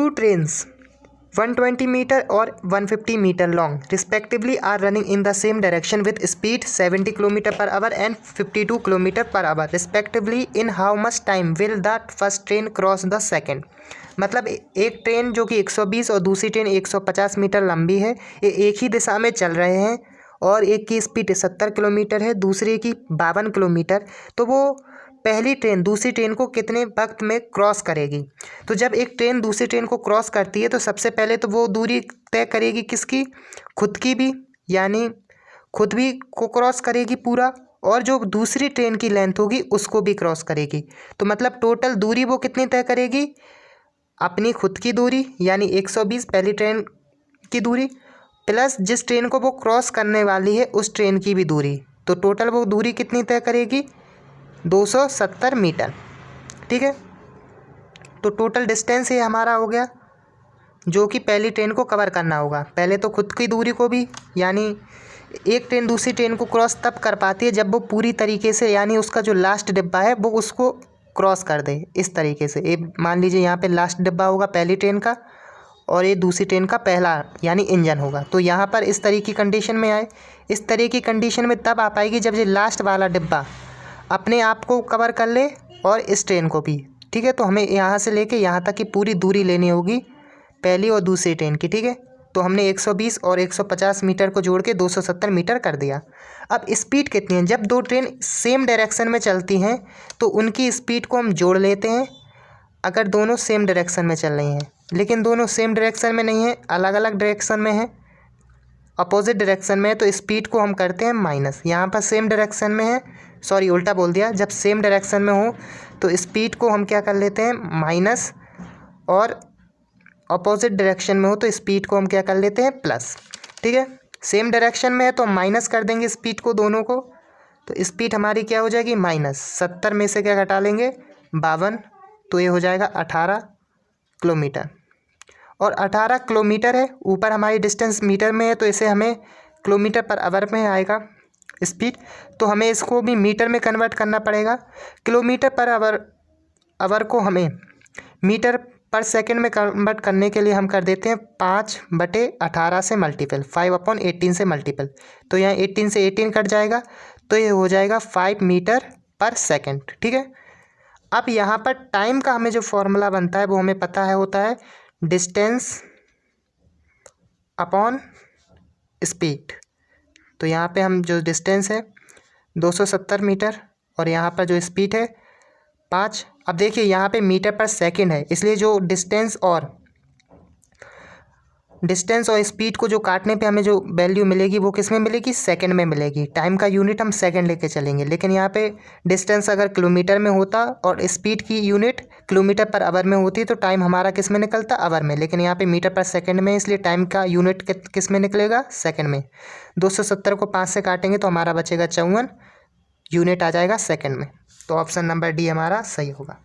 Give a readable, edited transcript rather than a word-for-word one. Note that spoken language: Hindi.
टू ट्रेन्स 120 मीटर और 150 metre long respectively are running in the same direction with speed 70 kilometre per hour and 52 kilometre per hour respectively in how much time will the first train cross the second. मतलब एक ट्रेन जो कि 120 और दूसरी ट्रेन 150 मीटर लंबी है, ये एक ही दिशा में चल रहे हैं और एक की स्पीड 70 किलोमीटर है, दूसरे की 52 किलोमीटर। तो वो पहली ट्रेन दूसरी ट्रेन को कितने वक्त में क्रॉस करेगी? तो जब एक ट्रेन दूसरी ट्रेन को क्रॉस करती है तो सबसे पहले तो वो दूरी तय करेगी किसकी? खुद की भी, यानी खुद भी को क्रॉस करेगी पूरा, और जो दूसरी ट्रेन की लेंथ होगी उसको भी क्रॉस करेगी। तो मतलब टोटल दूरी वो कितनी तय करेगी? अपनी खुद की दूरी यानी 120 पहली ट्रेन की दूरी प्लस जिस ट्रेन को वो क्रॉस करने वाली है उस ट्रेन की भी दूरी। तो टोटल वो दूरी कितनी तय करेगी? 270 मीटर। ठीक है, तो टोटल डिस्टेंस ये हमारा हो गया जो कि पहली ट्रेन को कवर करना होगा। पहले तो खुद की दूरी को भी, यानी एक ट्रेन दूसरी ट्रेन को क्रॉस तब कर पाती है जब वो पूरी तरीके से, यानी उसका जो लास्ट डिब्बा है वो उसको क्रॉस कर दे। इस तरीके से ये मान लीजिए यहाँ पे लास्ट डिब्बा होगा पहली ट्रेन का और ये दूसरी ट्रेन का पहला यानी इंजन होगा। तो यहाँ पर इस तरह की कंडीशन में आए, इस तरह की कंडीशन में तब आ पाएगी जब ये लास्ट वाला डिब्बा अपने आप को कवर कर ले और इस ट्रेन को भी। ठीक है, तो हमें यहाँ से लेके यहाँ तक की पूरी दूरी लेनी होगी पहली और दूसरी ट्रेन की। ठीक है, तो हमने 120 और 150 मीटर को जोड़ के 270 मीटर कर दिया। अब स्पीड कितनी है? जब दो ट्रेन सेम डायरेक्शन में चलती हैं तो उनकी स्पीड को हम जोड़ लेते हैं अगर दोनों सेम डायरेक्शन में चल रही हैं। लेकिन दोनों सेम डायरेक्शन में नहीं है, अलग अलग डायरेक्शन में है, अपोजिट डायरेक्शन में है, तो स्पीड को हम करते हैं माइनस। यहाँ पर सेम डायरेक्शन में है, सॉरी उल्टा बोल दिया, जब सेम डायरेक्शन में हो तो स्पीड को हम क्या कर लेते हैं? माइनस, और अपोजिट डायरेक्शन में हो तो स्पीड को हम क्या कर लेते हैं? प्लस। ठीक है, सेम डायरेक्शन में है तो हम माइनस कर देंगे स्पीड को दोनों को, तो स्पीड हमारी क्या हो जाएगी? माइनस 70 में से क्या घटा लेंगे? 52, तो ये हो जाएगा 18 किलोमीटर। और 18 किलोमीटर है, ऊपर हमारी डिस्टेंस मीटर में है तो इसे हमें किलोमीटर पर आवर में आएगा स्पीड, तो हमें इसको भी मीटर में कन्वर्ट करना पड़ेगा। किलोमीटर पर आवर को हमें मीटर पर सेकंड में कन्वर्ट करने के लिए हम कर देते हैं 5/18 से मल्टीपल, 5/18 से मल्टीपल। तो यहाँ 18 से 18 कट जाएगा तो ये हो जाएगा 5 मीटर पर सेकंड। ठीक है, अब यहाँ पर टाइम का हमें जो फॉर्मूला बनता है वो हमें पता है, होता है डिस्टेंस अपॉन स्पीड। तो यहाँ पे हम जो डिस्टेंस है 270 मीटर और यहाँ पर जो स्पीड है 5। अब देखिए यहाँ पे मीटर पर सेकंड है, इसलिए जो डिस्टेंस और स्पीड को जो काटने पे हमें जो वैल्यू मिलेगी वो किस में मिलेगी? सेकंड में मिलेगी। टाइम का यूनिट हम सेकंड लेके चलेंगे, लेकिन यहाँ पे डिस्टेंस अगर किलोमीटर में होता और स्पीड की यूनिट किलोमीटर पर आवर में होती तो टाइम हमारा किस में निकलता? आवर में। लेकिन यहाँ पे मीटर पर सेकंड में, इसलिए टाइम का यूनिट किस में निकलेगा? सेकंड में। 270 को 5 से काटेंगे तो हमारा बचेगा 54 यूनिट आ जाएगा सेकंड में। तो ऑप्शन नंबर डी हमारा सही होगा।